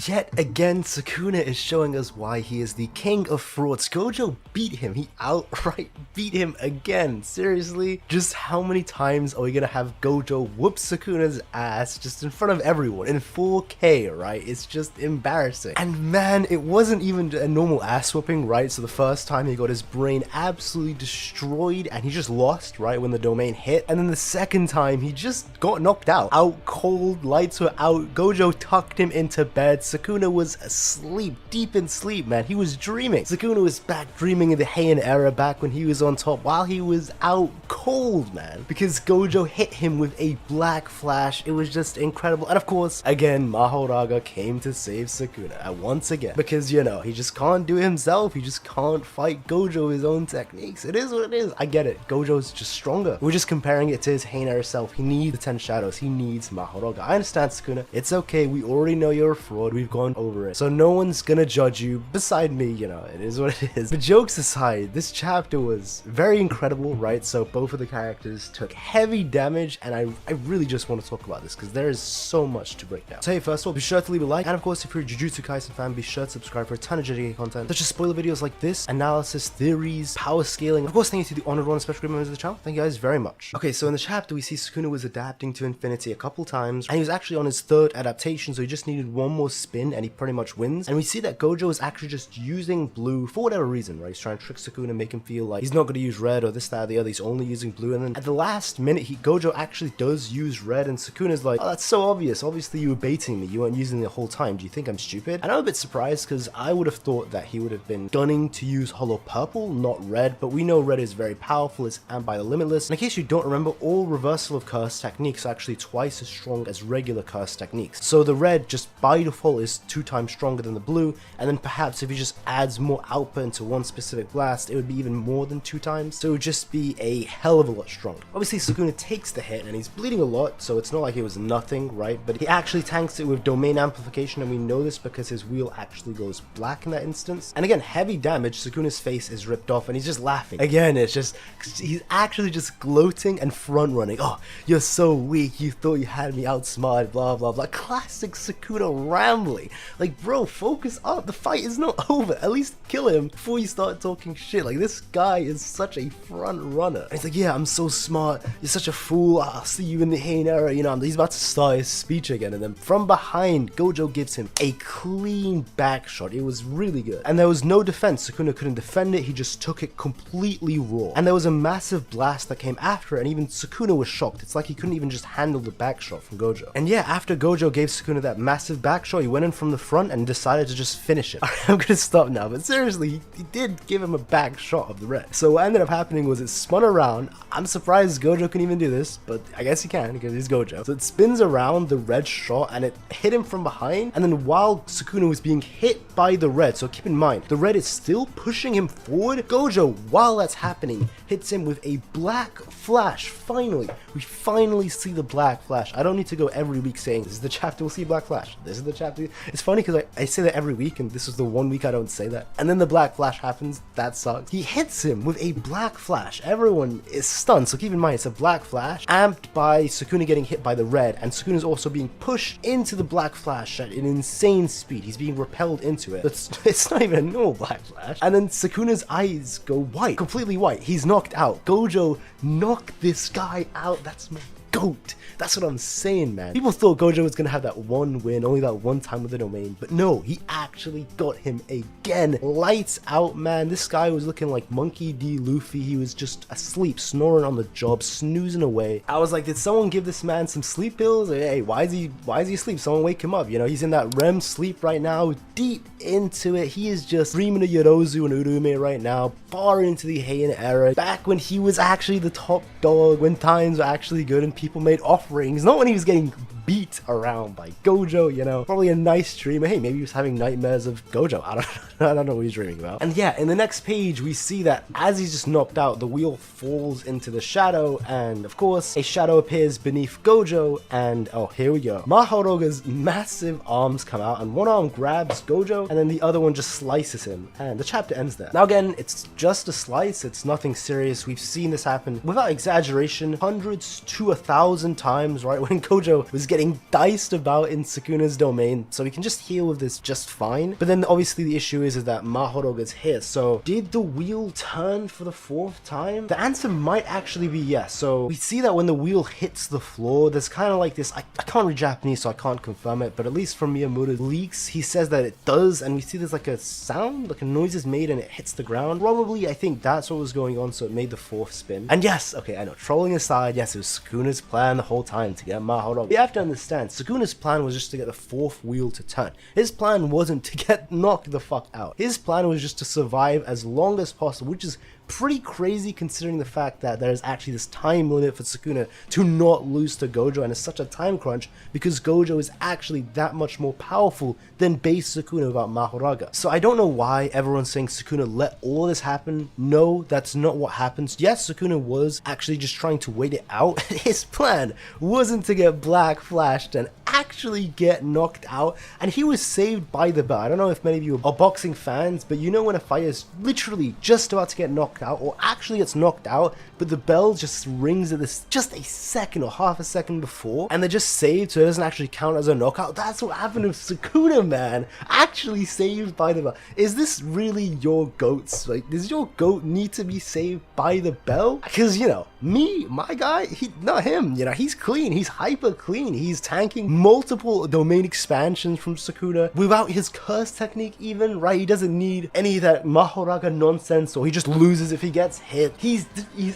Yet again, Sukuna is showing us why he is the king of frauds. Gojo beat him. He outright beat him again. Seriously? Just how many times are we gonna have Gojo whoop Sukuna's ass just in front of everyone in 4K, right? It's just embarrassing. And man, it wasn't even a normal ass whooping, right? So the first time he got his brain absolutely destroyed and he just lost, right, when the domain hit. And then the second time he just got knocked out cold, lights were out, Gojo tucked him into bed. Sukuna was asleep, deep in sleep, man. He was dreaming. Sukuna was back dreaming in the Heian era, back when he was on top, while he was out cold, man, because Gojo hit him with a black flash. It was just incredible. And of course, again, Mahoraga came to save Sukuna once again, because, you know, he just can't do it himself. He just can't fight Gojo with his own techniques. It is what it is. I get it. Gojo's just stronger. We're just comparing it to his Heian era self. He needs the 10 shadows. He needs Mahoraga. I understand, Sukuna. It's okay. We already know you're a fraud. We've gone over it. So no one's gonna judge you beside me, you know. It is what it is. But jokes aside, this chapter was very incredible, right? So both of the characters took heavy damage, and I really just want to talk about this because there is so much to break down. So hey, first of all, be sure to leave a like, and of course, if you're a Jujutsu Kaisen fan, be sure to subscribe for a ton of JJK content, such as spoiler videos like this, analysis, theories, power scaling. Of course, thank you to the honored one, special group members of the channel. Thank you guys very much. Okay, so in the chapter, we see Sukuna was adapting to Infinity a couple times, and he was actually on his 3rd adaptation, so he just needed one more spin, and he pretty much wins. And we see that Gojo is actually just using blue for whatever reason, right? He's trying to trick Sukuna, make him feel like he's not going to use red or this, that, or the other. He's only using blue. And then at the last minute, Gojo actually does use red, and Sukuna's like, oh, that's so obvious. Obviously, you were baiting me. You weren't using it the whole time. Do you think I'm stupid? And I'm a bit surprised because I would have thought that he would have been gunning to use hollow purple, not red. But we know red is very powerful. It's and by the limitless. And in case you don't remember, all reversal of curse techniques are actually twice as strong as regular curse techniques. So the red just by default is 2 times stronger than the blue, and then perhaps if he just adds more output into one specific blast, it would be even more than 2 times, so it would just be a hell of a lot stronger. Obviously, Sukuna takes the hit, and he's bleeding a lot, so it's not like it was nothing, right? But he actually tanks it with domain amplification, and we know this because his wheel actually goes black in that instance. And again, heavy damage, Sukuna's face is ripped off, and he's just laughing. Again, it's just, he's actually just gloating and front running. Oh, you're so weak, you thought you had me outsmarted, blah, blah, blah. Classic Sukuna rambling. Like, bro, focus up. The fight is not over. At least kill him before you start talking shit. Like, this guy is such a front runner. And he's like, yeah, I'm so smart. You're such a fool. I'll see you in the Heian era. You know, he's about to start his speech again. And then from behind, Gojo gives him a clean back shot. It was really good. And there was no defense. Sukuna couldn't defend it. He just took it completely raw. And there was a massive blast that came after it. And even Sukuna was shocked. It's like he couldn't even just handle the back shot from Gojo. And yeah, after Gojo gave Sukuna that massive back shot, he went in from the front and decided to just finish it. I'm gonna stop now, but seriously, he did give him a back shot of the red. So what ended up happening was it spun around. I'm surprised Gojo can even do this, but I guess he can because he's Gojo. So it spins around the red shot and it hit him from behind, and then while Sukuna was being hit by the red, so keep in mind, the red is still pushing him forward, Gojo, while that's happening, hits him with a black flash. Finally, we finally see the black flash. I don't need to go every week saying, this is the chapter we'll see black flash. This is the chapter. It's funny because I say that every week, and this was the one week I don't say that. And then the black flash happens. That sucks. He hits him with a black flash. Everyone is stunned. So keep in mind, it's a black flash amped by Sukuna getting hit by the red, and Sukuna's also being pushed into the black flash at an insane speed. He's being repelled into it. It's not even a normal black flash. And then Sukuna's eyes go white, completely white. He's knocked out. Gojo knocked this guy out. That's my GOAT. That's what I'm saying, man. People thought Gojo was gonna have that one win, only that one time with the domain, but no, he actually got him again. Lights out, man. This guy was looking like Monkey D. Luffy. He was just asleep, snoring on the job, snoozing away. I was like, did someone give this man some sleep pills? Hey, why is he asleep? Someone wake him up. You know, he's in that REM sleep right now, deep into it. He is just dreaming of Yorozu and Urume right now, far into the Heian era, back when he was actually the top dog, when times were actually good and people made offerings, not when he was getting beat around by Gojo, you know. Probably a nice dream. Hey, maybe he was having nightmares of Gojo. I don't know what he's dreaming about. And yeah, in the next page, we see that as he's just knocked out, the wheel falls into the shadow, and of course, a shadow appears beneath Gojo, and oh, here we go. Mahoraga's massive arms come out, and one arm grabs Gojo, and then the other one just slices him, and the chapter ends there. Now again, it's just a slice, it's nothing serious. We've seen this happen, without exaggeration, hundreds to 1,000 times, right? When Gojo was getting getting diced about in Sukuna's domain, so we can just heal with this just fine. But then obviously the issue is that Mahoraga's here. So did the wheel turn for the 4th time? The answer might actually be yes. So we see that when the wheel hits the floor, there's kind of like this, I can't read Japanese so I can't confirm it, but at least from Miyamoto's leaks, he says that it does, and we see there's like a sound, like a noise is made and it hits the ground. Probably, I think that's what was going on, so it made the 4th spin. And yes, okay, I know, trolling aside, yes, it was Sukuna's plan the whole time to get Mahoraga. You have to understand, Sukuna's plan was just to get the 4th wheel to turn. His plan wasn't to get knocked the fuck out. His plan was just to survive as long as possible, which is pretty crazy considering the fact that there is actually this time limit for Sukuna to not lose to Gojo, and it's such a time crunch because Gojo is actually that much more powerful than base Sukuna without Mahoraga. So I don't know why everyone's saying Sukuna let all this happen. No, that's not what happens. Yes, Sukuna was actually just trying to wait it out. His plan wasn't to get black flashed and actually get knocked out, and he was saved by the bell. I don't know if many of you are boxing fans, but you know when a fighter is literally just about to get knocked out, or actually gets knocked out, but the bell just rings at this just a second or half a second before, and they're just saved so it doesn't actually count as a knockout. That's what happened with Sukuna, man. Actually saved by the bell. Is this really your goats? Like, does your goat need to be saved by the bell? Because, you know, my guy, not him, you know, he's clean, he's hyper clean, he's tanking multiple domain expansions from Sukuna without his curse technique even, right? He doesn't need any of that Mahoraga nonsense, or he just loses if he gets hit. He's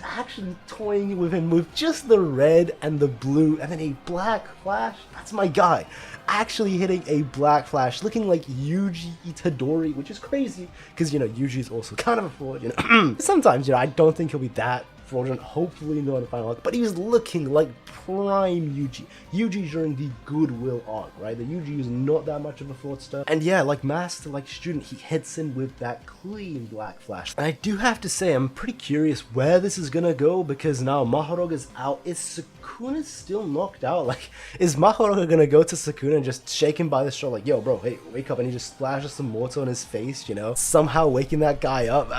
actually toying with him with just the red and the blue and then a black flash. That's my guy. Actually hitting a black flash, looking like Yuji Itadori, which is crazy because, you know, Yuji is also kind of a fraud, you know. Sometimes, you know, I don't think he'll be that fraudulent, hopefully not in the final arc, but he was looking like prime Yuji during the Goodwill arc, right? The Yuji is not that much of a fraudster, and yeah, like master, like student, he hits him with that clean black flash. And I do have to say, I'm pretty curious where this is gonna go, because now Mahoraga's out. Is Sukuna still knocked out? Like, is Mahoraga gonna go to Sukuna and just shake him by the shoulder like, yo bro, hey, wake up, and he just splashes some water on his face, you know, somehow waking that guy up?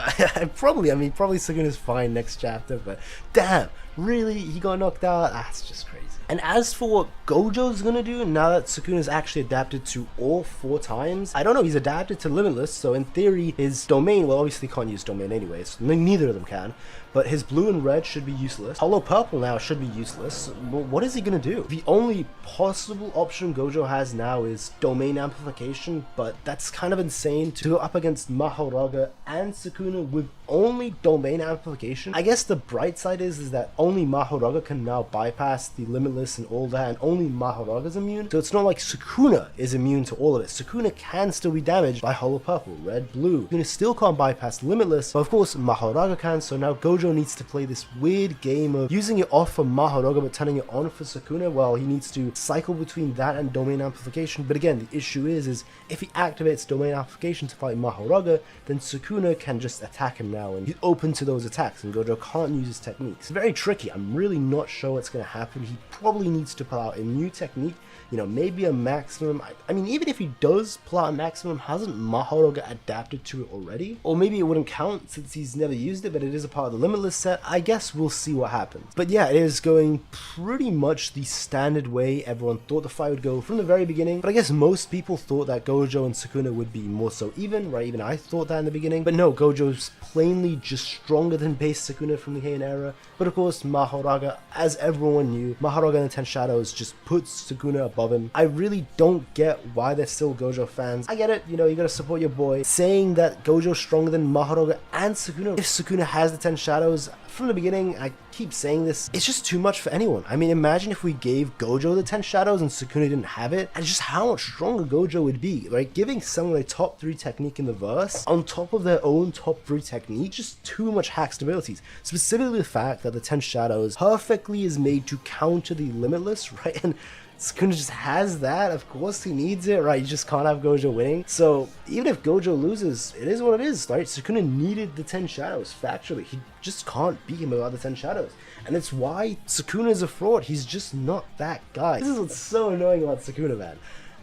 Probably Sukuna's fine next chapter, but damn, really, he got knocked out? That's just crazy. And as for what Gojo's gonna do now that Sukuna's actually adapted to all 4 times, I don't know, he's adapted to Limitless, so in theory his domain, well, obviously can't use domain anyways, neither of them can, but his blue and red should be useless. Hollow purple now should be useless. Well, what is he gonna do? The only possible option Gojo has now is domain amplification, but that's kind of insane to go up against Mahoraga and Sukuna with only domain amplification. I guess the bright side is that only Mahoraga can now bypass the Limitless and all that, and only Mahoraga's immune, so it's not like Sukuna is immune to all of it. Sukuna can still be damaged by hollow purple, red, blue. Sukuna still can't bypass Limitless, but of course Mahoraga can, so now Gojo needs to play this weird game of using it off for Mahoraga but turning it on for Sukuna. Well, he needs to cycle between that and domain amplification, but again, the issue is if he activates domain amplification to fight Mahoraga, then Sukuna can just attack him now, and he's open to those attacks, and Gojo can't use his techniques. It's very tricky. I'm really not sure what's going to happen. He probably needs to pull out a new technique, you know, maybe a maximum. I mean, even if he does pull out a maximum, hasn't Mahoraga adapted to it already? Or maybe it wouldn't count since he's never used it, but it is a part of the Limitless set. I guess we'll see what happens. But yeah, it is going pretty much the standard way everyone thought the fight would go from the very beginning. But I guess most people thought that Gojo and Sukuna would be more so even, right? Even I thought that in the beginning. But no, Gojo's plainly just stronger than base Sukuna from the Heian era. But of course, Mahoraga, as everyone knew, Mahoraga in the 10 Shadows just puts Sukuna above him. I really don't get why they're still Gojo fans. I get it, you know, you gotta support your boy. Saying that Gojo's stronger than Mahoraga and Sukuna, if Sukuna has the 10 Shadows, from the beginning, I keep saying this, it's just too much for anyone. I mean, imagine if we gave Gojo the 10 Shadows and Sukuna didn't have it, and just how much stronger Gojo would be. Like, giving someone their top 3 technique in the verse, on top of their own top 3 technique, just too much hacked abilities. Specifically the fact that the 10 Shadows perfectly is made to counter the Limitless, right? And Sukuna just has that, of course he needs it, right? You just can't have Gojo winning. So even if Gojo loses, it is what it is, right? Sukuna needed the 10 Shadows, factually. He just can't beat him without the 10 Shadows. And it's why Sukuna is a fraud. He's just not that guy. This is what's so annoying about Sukuna, man.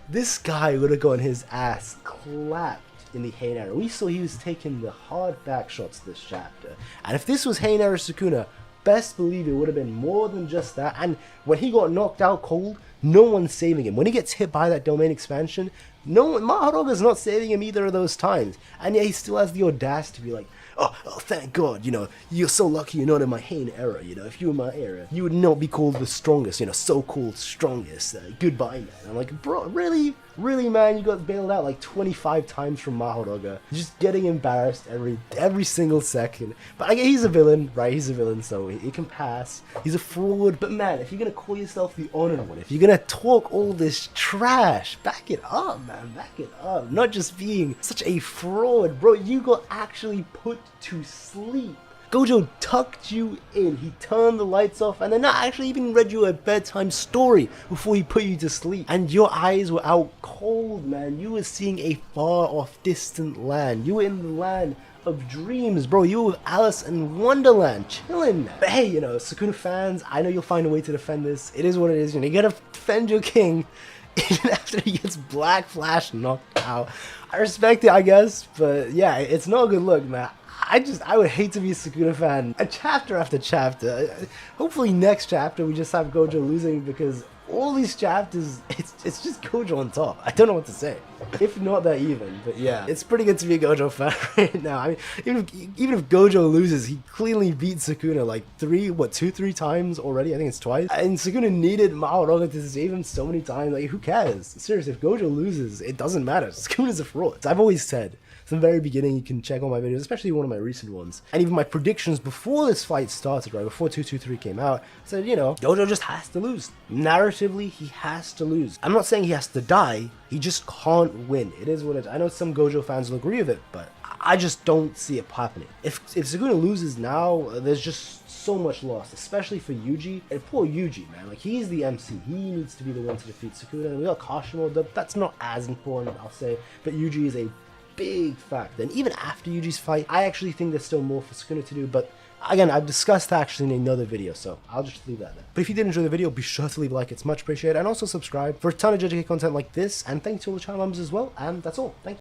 This guy would have gotten his ass clapped in the Heian era. We saw he was taking the hard back shots this chapter. And if this was Heian era Sukuna, best believe it would have been more than just that. And when he got knocked out cold, no one's saving him. When he gets hit by that domain expansion, no one, Mahoraga's not saving him either of those times. And yet he still has the audacity to be like, oh, thank God, you're so lucky you're not in my Hain era, if you were in my era, you would not be called the strongest, so-called strongest, goodbye, man. I'm like, bro, really, man, you got bailed out like 25 times from Mahoraga, just getting embarrassed every single second. But I guess he's a villain, right? He's a villain, so he can pass. He's a fraud, but man, if you're gonna call yourself the honored one, if you're gonna talk all this trash, back it up, man, back it up. Not just being such a fraud, bro, you got actually put to sleep. Gojo tucked you in, he turned the lights off, and then not actually even read you a bedtime story before he put you to sleep. And your eyes were out cold, man. You were seeing a far off distant land. You were in the land of dreams, bro. You were with Alice in Wonderland, chilling. But hey, Sukuna fans, I know you'll find a way to defend this. It is what it is. You gotta defend your king even after he gets Black Flash knocked out. I respect it, I guess, but yeah, it's not a good look, man. I would hate to be a Sukuna fan chapter after chapter. Hopefully next chapter we just have Gojo losing, because all these chapters, it's just Gojo on top. I don't know what to say. If not that even, but yeah, it's pretty good to be a Gojo fan right now. I mean, even if Gojo loses, he cleanly beat Sukuna like 2-3 times already. I think it's twice. And Sukuna needed Mahoraga to save him so many times. Like, who cares? Seriously, if Gojo loses, it doesn't matter. Sukuna's a fraud. I've always said, from the very beginning, you can check all my videos, especially one of my recent ones, and even my predictions before this fight started, right, before 223 came out, I said, Gojo just has to lose. Narratively, he has to lose. I'm not saying he has to die, he just can't win. It is what it is. I know some Gojo fans will agree with it, but I just don't see it happening. If Sukuna loses now, there's just so much lost, especially for Yuji. And poor Yuji, man, like, he's the MC. He needs to be the one to defeat Sukuna. And we got Kashimo, that's not as important, I'll say, but Yuji is a big factor. And even after Yuji's fight, I actually think there's still more for Sukuna to do, but again, I've discussed that actually in another video, so I'll just leave that there. But if you did enjoy the video, be sure to leave a like, it's much appreciated, and also subscribe for a ton of JJK content like this, and thanks to all the channel members as well, and that's all. Thank you.